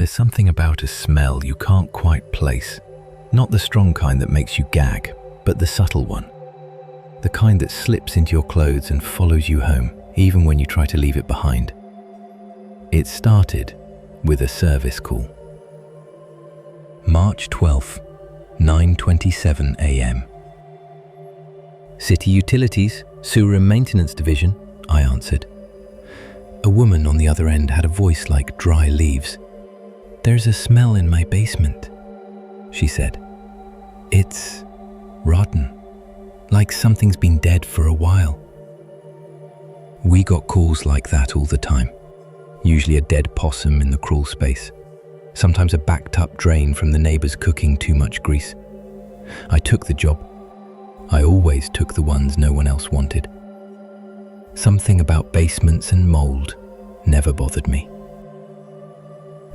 There's something about a smell you can't quite place. Not the strong kind that makes you gag, but the subtle one. The kind that slips into your clothes and follows you home, even when you try to leave it behind. It started with a service call. March 12th, 9:27 a.m. City Utilities, Sewer and Maintenance Division, I answered. A woman on the other end had a voice like dry leaves. There's a smell in my basement, she said. It's rotten, like something's been dead for a while. We got calls like that all the time. Usually a dead possum in the crawl space. Sometimes a backed up drain from the neighbors cooking too much grease. I took the job. I always took the ones no one else wanted. Something about basements and mold never bothered me.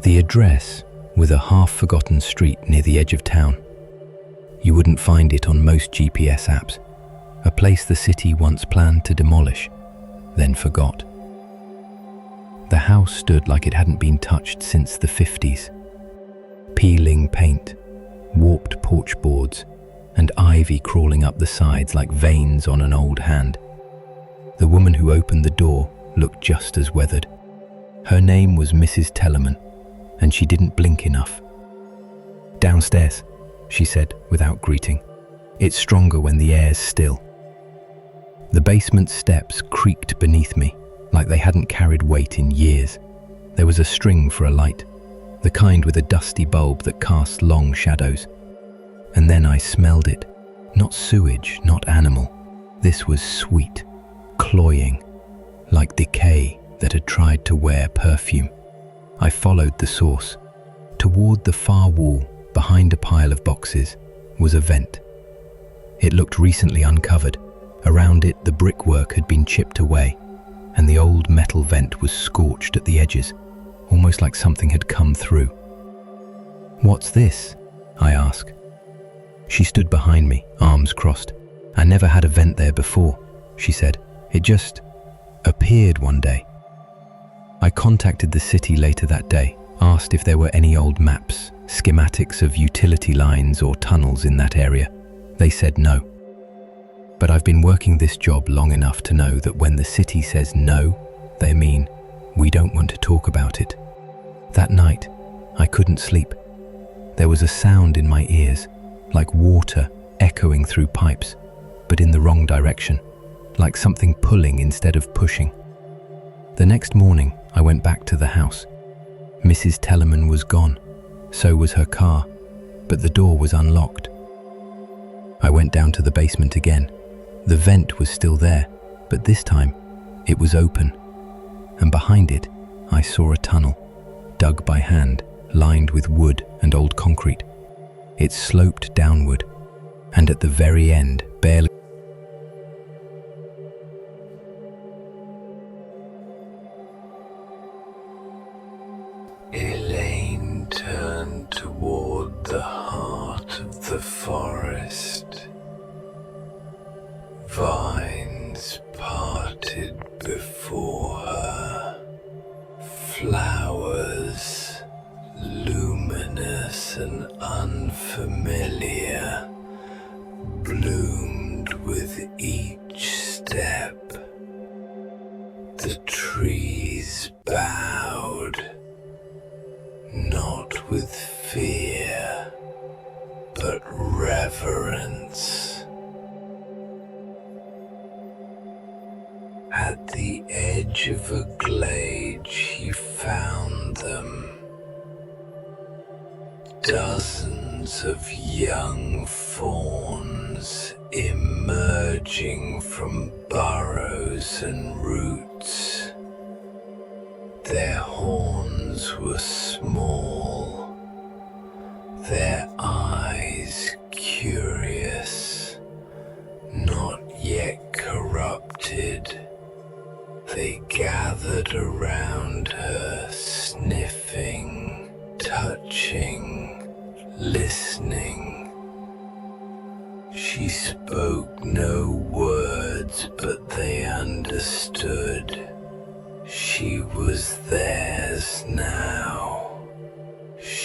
The address, with a half-forgotten street near the edge of town. You wouldn't find it on most GPS apps. A place the city once planned to demolish, then forgot. The house stood like it hadn't been touched since the 50s. Peeling paint, warped porch boards, and ivy crawling up the sides like veins on an old hand. The woman who opened the door looked just as weathered. Her name was Mrs. Tellerman, and she didn't blink enough. Downstairs, she said without greeting. It's stronger when the air's still. The basement steps creaked beneath me, like they hadn't carried weight in years. There was a string for a light, the kind with a dusty bulb that cast long shadows. And then I smelled it. Not sewage, not animal. This was sweet, cloying, like decay that had tried to wear perfume. I followed the source. Toward the far wall, behind a pile of boxes, was a vent. It looked recently uncovered. Around it, the brickwork had been chipped away, and the old metal vent was scorched at the edges, almost like something had come through. "What's this?" I asked. She stood behind me, arms crossed. "I never had a vent there before," she said. "It just appeared one day." I contacted the city later that day, asked if there were any old maps, schematics of utility lines or tunnels in that area. They said no. But I've been working this job long enough to know that when the city says no, they mean, we don't want to talk about it. That night, I couldn't sleep. There was a sound in my ears, like water echoing through pipes, but in the wrong direction, like something pulling instead of pushing. The next morning, I went back to the house. Mrs. Tellerman was gone, so was her car, but the door was unlocked. I went down to the basement again. The vent was still there, but this time it was open, and behind it I saw a tunnel, dug by hand, lined with wood and old concrete. It sloped downward, and at the very end, barely Elaine turned toward the heart of the forest. Vines parted before her. Flowers, luminous and unfamiliar, bloomed with each step. The trees bowed, not with fear, but reverence. At the edge of a glade she found them. Dozens of young fawns emerging from burrows and roots. Their horns were small, their eyes curious, not yet corrupted. They gathered around her, sniffing, touching, listening. She spoke no words, but they understood. She was theirs now.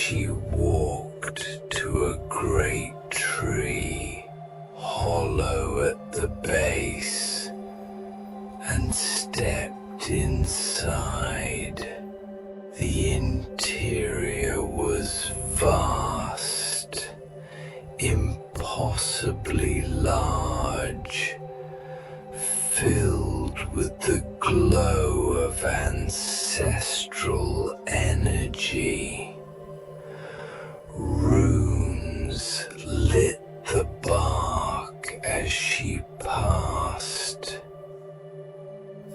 she walked to a great tree, hollow at the base, and stepped inside. The interior was vast, impossibly large, filled with the glow of ancestral energy. Runes lit the bark as she passed.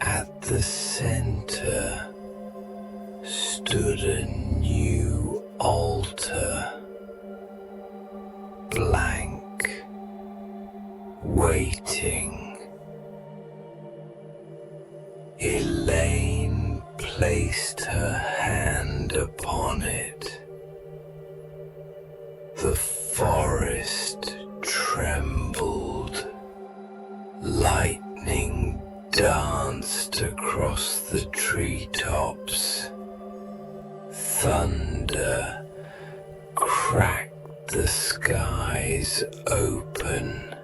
At the center stood a new altar, blank, waiting. Elaine placed her hand upon it. The forest trembled. Lightning danced across the treetops. Thunder cracked the skies open.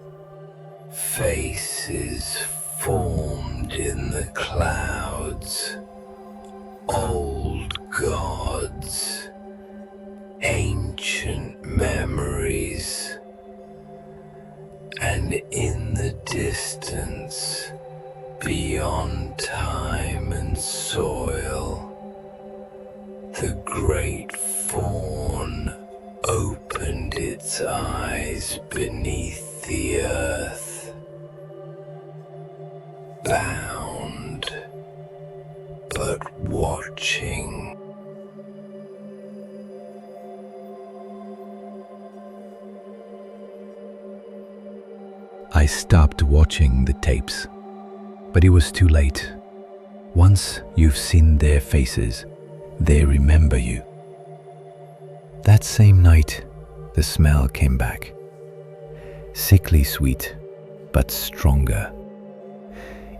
Faces formed in the clouds. Old gods, ancient memories, and in the distance, beyond time and soil, the great fawn opened its eyes beneath the earth, bound but watching. I stopped watching the tapes, but it was too late. Once you've seen their faces, they remember you. That same night, the smell came back. Sickly sweet, but stronger.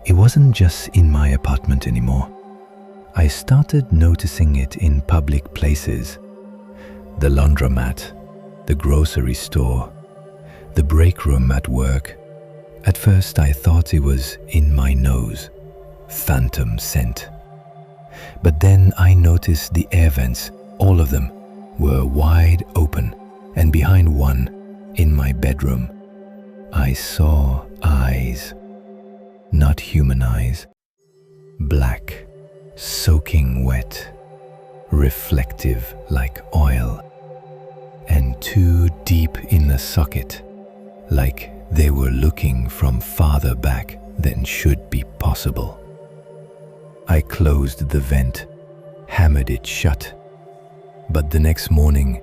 It wasn't just in my apartment anymore. I started noticing it in public places. The laundromat, the grocery store, the break room at work. At first I thought it was in my nose, phantom scent. But then I noticed the air vents, all of them, were wide open, and behind one, in my bedroom, I saw eyes. Not human eyes. Black, soaking wet, reflective like oil, and too deep in the socket, like they were looking from farther back than should be possible. I closed the vent, hammered it shut, but the next morning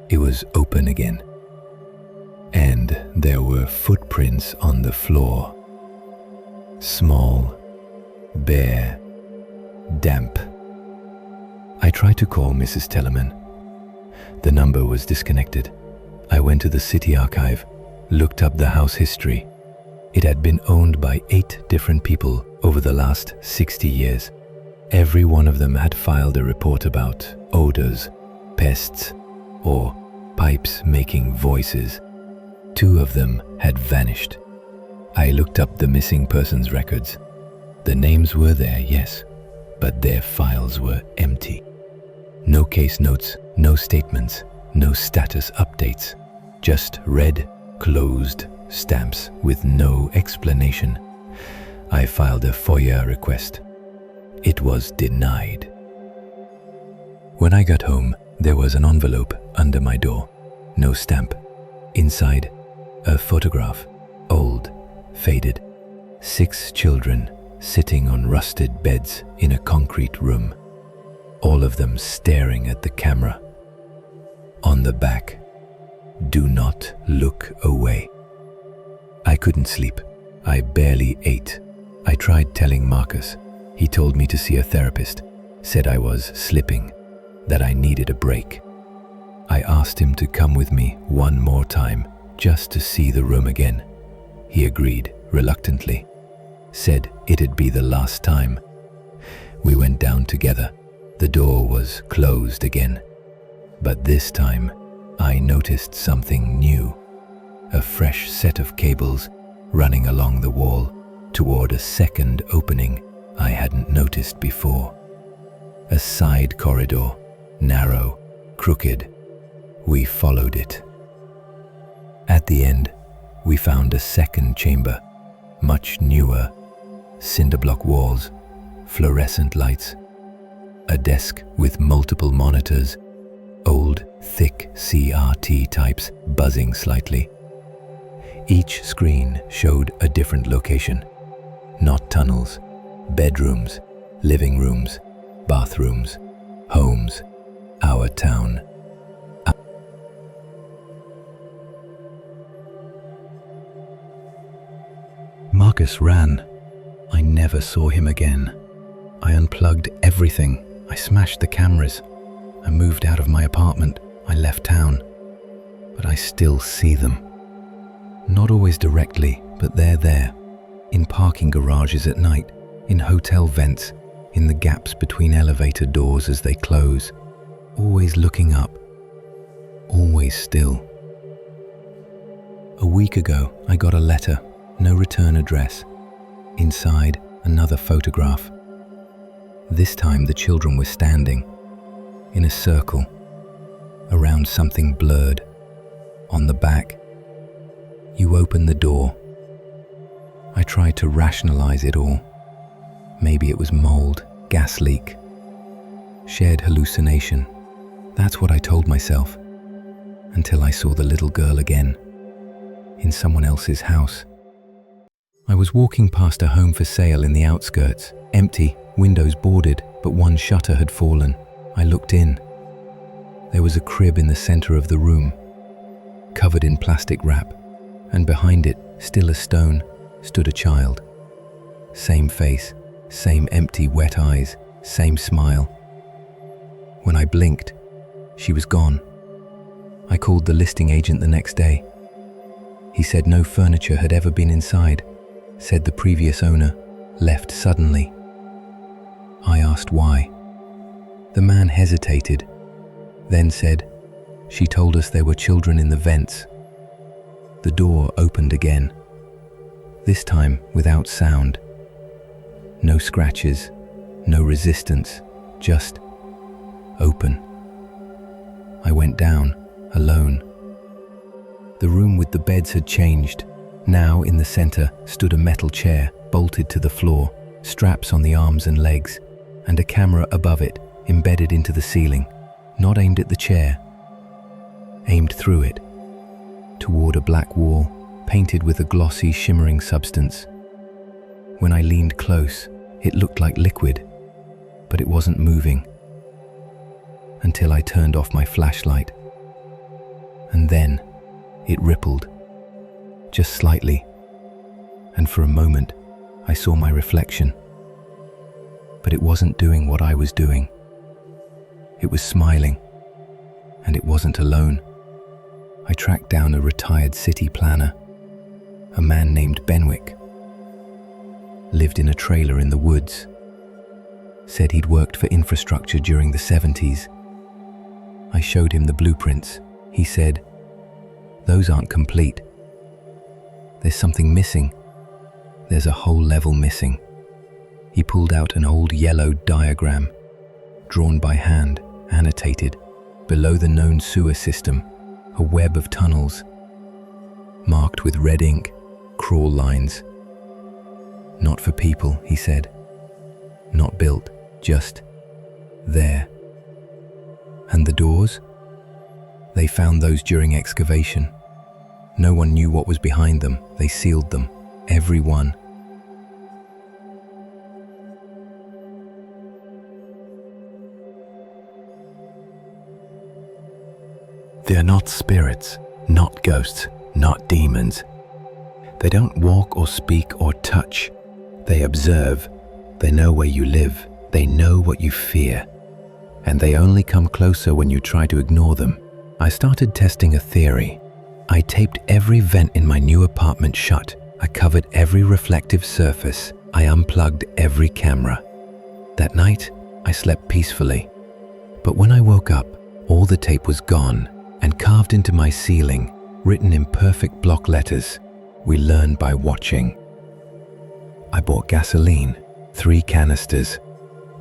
it was open again, and there were footprints on the floor. Small, bare, damp. I tried to call Mrs. Tellerman. The number was disconnected. I went to the city archive, looked up the house history. It had been owned by 8 different people over the last 60 years. Every one of them had filed a report about odors, pests, or pipes making voices. 2 of them had vanished. I looked up the missing persons records. The names were there, yes, but their files were empty. No case notes, no statements, no status updates, just red, closed stamps with no explanation. I filed a FOIA request. It was denied. When I got home, there was an envelope under my door. No stamp. Inside, a photograph, old, faded. 6 children sitting on rusted beds in a concrete room, all of them staring at the camera. On the back, "Do not look away." I couldn't sleep. I barely ate. I tried telling Marcus. He told me to see a therapist, said I was slipping, that I needed a break. I asked him to come with me one more time, just to see the room again. He agreed, reluctantly, said it'd be the last time. We went down together. The door was closed again. But this time, I noticed something new. A fresh set of cables running along the wall toward a second opening I hadn't noticed before. A side corridor, narrow, crooked. We followed it. At the end, we found a second chamber, much newer, cinder block walls, fluorescent lights, a desk with multiple monitors, old, thick CRT types buzzing slightly. Each screen showed a different location, not tunnels, bedrooms, living rooms, bathrooms, homes, our town. Marcus ran. I never saw him again. I unplugged everything. I smashed the cameras. I moved out of my apartment. I left town. But I still see them. Not always directly, but they're there. In parking garages at night, in hotel vents, in the gaps between elevator doors as they close. Always looking up. Always still. A week ago, I got a letter. No return address. Inside, another photograph. This time the children were standing, in a circle, around something blurred. On the back, you open the door. I tried to rationalize it all. Maybe it was mold, gas leak, shared hallucination. That's what I told myself, until I saw the little girl again, in someone else's house. I was walking past a home for sale in the outskirts, empty, windows boarded, but one shutter had fallen. I looked in. There was a crib in the center of the room, covered in plastic wrap, and behind it, still as stone, stood a child. Same face, same empty, wet eyes, same smile. When I blinked, she was gone. I called the listing agent the next day. He said no furniture had ever been inside. Said the previous owner left suddenly. I asked why. The man hesitated, then said, "She told us there were children in the vents." The door opened again, this time without sound. No scratches, no resistance, just open. I went down, alone. The room with the beds had changed. Now, in the center, stood a metal chair, bolted to the floor, straps on the arms and legs, and a camera above it, embedded into the ceiling, not aimed at the chair, aimed through it, toward a black wall, painted with a glossy, shimmering substance. When I leaned close, it looked like liquid, but it wasn't moving, until I turned off my flashlight. And then, it rippled. Just slightly, and for a moment, I saw my reflection. But it wasn't doing what I was doing. It was smiling, and it wasn't alone. I tracked down a retired city planner, a man named Benwick. Lived in a trailer in the woods. Said he'd worked for infrastructure during the 70s. I showed him the blueprints. He said, "Those aren't complete. There's something missing. There's a whole level missing." He pulled out an old yellow diagram, drawn by hand, annotated, below the known sewer system, a web of tunnels, marked with red ink, crawl lines. Not for people, he said. Not built, just there. And the doors? They found those during excavation. No one knew what was behind them. They sealed them, every one. They are not spirits, not ghosts, not demons. They don't walk or speak or touch. They observe. They know where you live. They know what you fear. And they only come closer when you try to ignore them. I started testing a theory. I taped every vent in my new apartment shut. I covered every reflective surface. I unplugged every camera. That night, I slept peacefully. But when I woke up, All the tape was gone, and carved into my ceiling, written in perfect block letters, "We learn by watching." I bought gasoline, 3 canisters.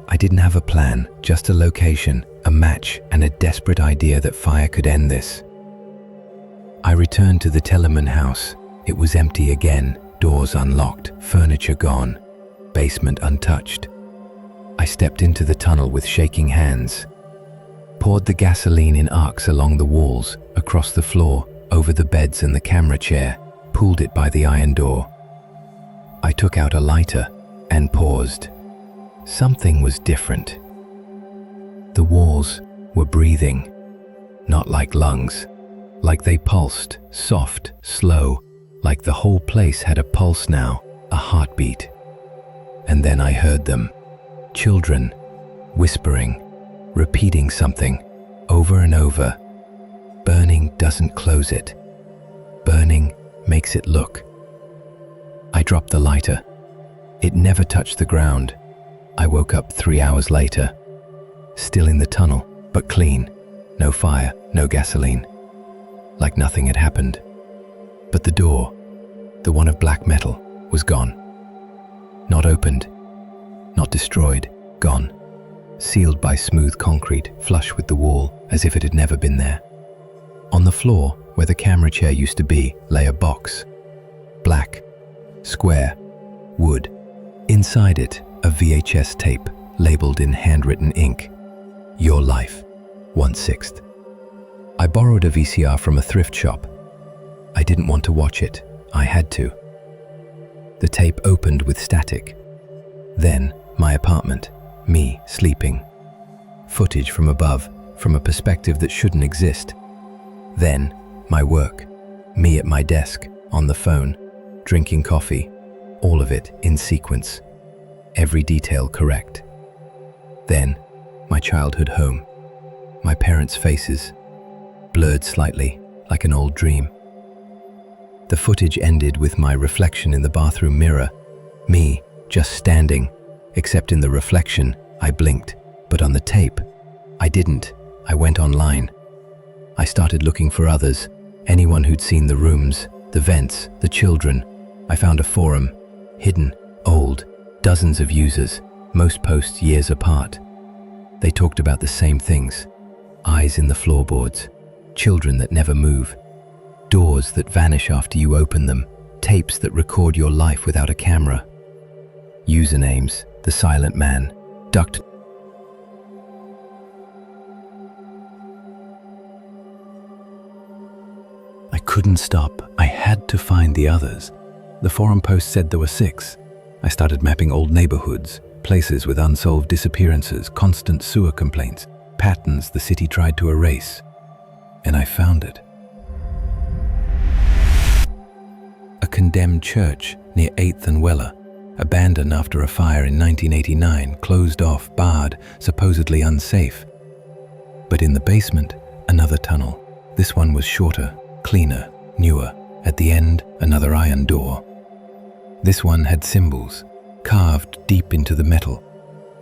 I didn't have a plan, just a location, a match, and a desperate idea that fire could end this. I returned to the Tellerman house. It was empty again, doors unlocked, furniture gone, basement untouched. I stepped into the tunnel with shaking hands, poured the gasoline in arcs along the walls, across the floor, over the beds and the camera chair, pulled it by the iron door. I took out a lighter and paused. Something was different. The walls were breathing, not like lungs, like they pulsed, soft, slow, like the whole place had a pulse now, a heartbeat. And then I heard them, children, whispering, repeating something, over and over. Burning doesn't close it. Burning makes it look. I dropped the lighter. It never touched the ground. I woke up 3 hours later, still in the tunnel, but clean. No fire, no gasoline. Like nothing had happened. But the door, the one of black metal, was gone. Not opened, not destroyed, gone. Sealed by smooth concrete, flush with the wall, as if it had never been there. On the floor, where the camera chair used to be, lay a box. Black, square, wood. Inside it, a VHS tape, labeled in handwritten ink. Your Life, 1/6. I borrowed a VCR from a thrift shop. I didn't want to watch it. I had to. The tape opened with static. Then, my apartment, me sleeping. Footage from above, from a perspective that shouldn't exist. Then, my work, me at my desk, on the phone, drinking coffee, all of it in sequence, every detail correct. Then, my childhood home, my parents' faces, blurred slightly, like an old dream. The footage ended with my reflection in the bathroom mirror, me just standing, except in the reflection, I blinked, but on the tape, I didn't. I went online. I started looking for others, anyone who'd seen the rooms, the vents, the children. I found a forum, hidden, old, dozens of users, most posts years apart. They talked about the same things. Eyes in the floorboards, children that never move, doors that vanish after you open them, tapes that record your life without a camera. Usernames, the silent man, ducked. I couldn't stop. I had to find the others. The forum post said there were 6. I started mapping old neighborhoods, places with unsolved disappearances, constant sewer complaints, patterns the city tried to erase. And I found it. A condemned church near 8th and Weller, abandoned after a fire in 1989, closed off, barred, supposedly unsafe. But in the basement, another tunnel. This one was shorter, cleaner, newer. At the end, another iron door. This one had symbols, carved deep into the metal.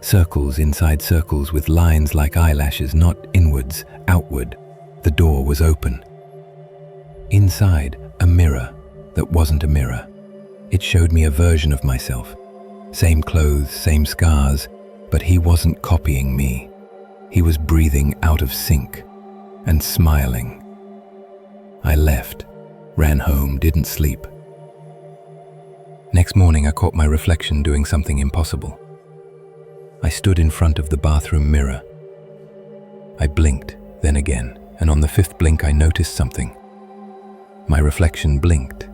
Circles inside circles with lines like eyelashes, not inwards, outward. The door was open. Inside, a mirror that wasn't a mirror. It showed me a version of myself. Same clothes, same scars, but he wasn't copying me. He was breathing out of sync and smiling. I left, ran home, didn't sleep. Next morning, I caught my reflection doing something impossible. I stood in front of the bathroom mirror. I blinked, then again, and on the 5th blink I noticed something. My reflection blinked.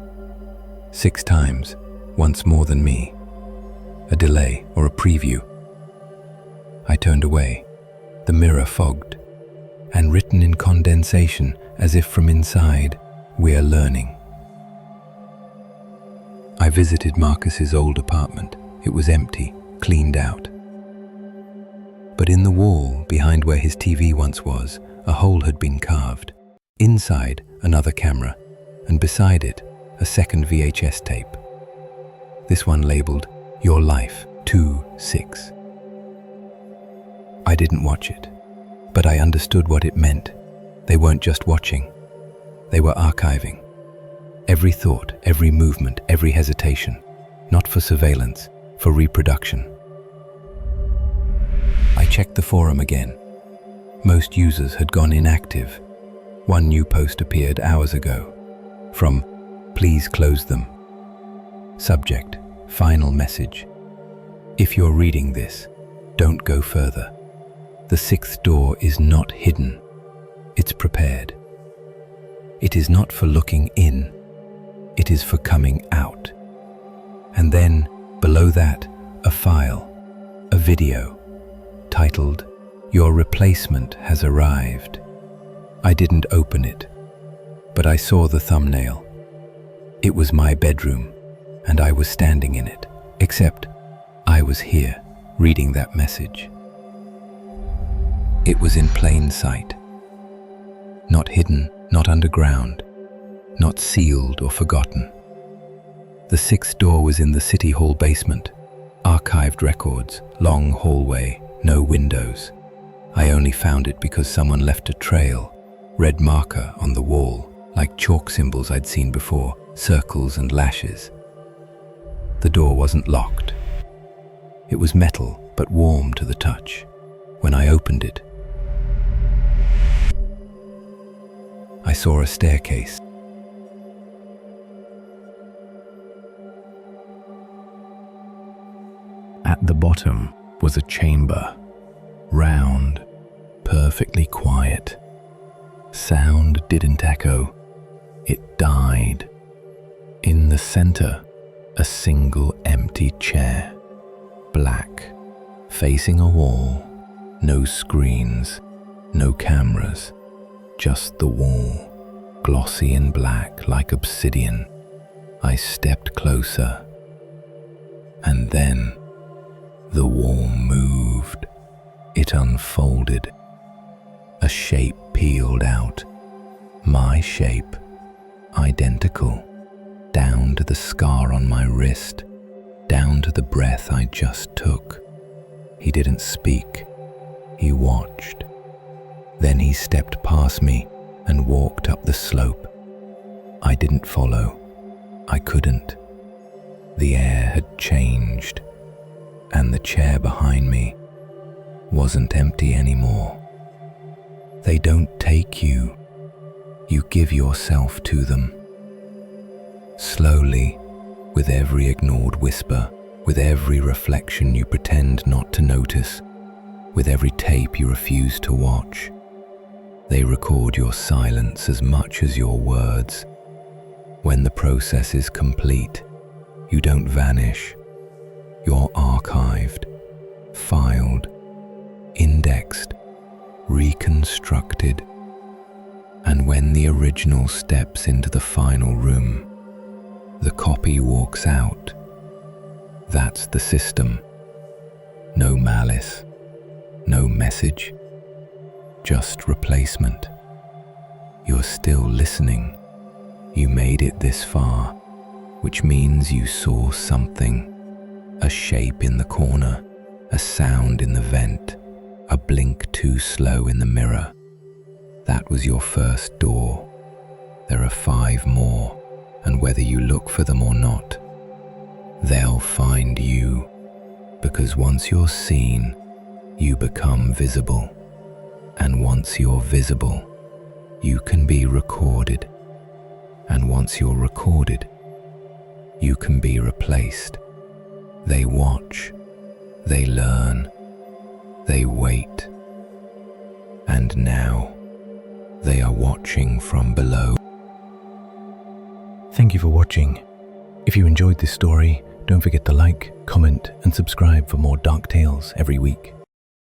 6 times, once more than me. A delay or a preview. I turned away. The mirror fogged, and written in condensation, as if from inside, "We're learning." I visited Marcus's old apartment. It was empty, cleaned out. But in the wall, behind where his TV once was, a hole had been carved. Inside, another camera, and beside it, a second VHS tape. This one labeled, "Your Life, 2/6." I didn't watch it. But I understood what it meant. They weren't just watching. They were archiving. Every thought, every movement, every hesitation. Not for surveillance, for reproduction. I checked the forum again. Most users had gone inactive. One new post appeared hours ago. From "Please close them." Subject, final message. If you're reading this, don't go further. The sixth door is not hidden. It's prepared. It is not for looking in. It is for coming out. And then, below that, a file, a video, titled, "Your replacement has arrived." I didn't open it, but I saw the thumbnail. It was my bedroom, and I was standing in it, except I was here, reading that message. It was in plain sight. Not hidden, not underground, not sealed or forgotten. The sixth door was in the City Hall basement. Archived records, long hallway, no windows. I only found it because someone left a trail, red marker on the wall, like chalk symbols I'd seen before, circles and lashes. The door wasn't locked. It was metal, but warm to the touch. When I opened it, I saw a staircase. At the bottom was a chamber, round, perfectly quiet. Sound didn't echo, it died. In the center, a single empty chair, black, facing a wall, no screens, no cameras, just the wall, glossy and black like obsidian. I stepped closer, and then the wall moved. It unfolded. A shape peeled out. My shape, identical, down to the scar on my wrist, down to the breath I just took. He didn't speak. He watched. Then he stepped past me and walked up the slope. I didn't follow. I couldn't. The air had changed, and the chair behind me wasn't empty anymore. They don't take you. You give yourself to them. Slowly, with every ignored whisper, with every reflection you pretend not to notice, with every tape you refuse to watch, they record your silence as much as your words. When the process is complete, you don't vanish. You're archived, filed, indexed, reconstructed. And when the original steps into the final room, the copy walks out. That's the system. No malice, no message, just replacement. You're still listening. You made it this far, which means you saw something. A shape in the corner, a sound in the vent, a blink too slow in the mirror. That was your first door. There are 5 more, and whether you look for them or not, they'll find you, because once you're seen, you become visible. And once you're visible, you can be recorded. And once you're recorded, you can be replaced. They watch, they learn, they wait. And now, they are watching from below. Thank you for watching. If you enjoyed this story, don't forget to like, comment, and subscribe for more dark tales every week.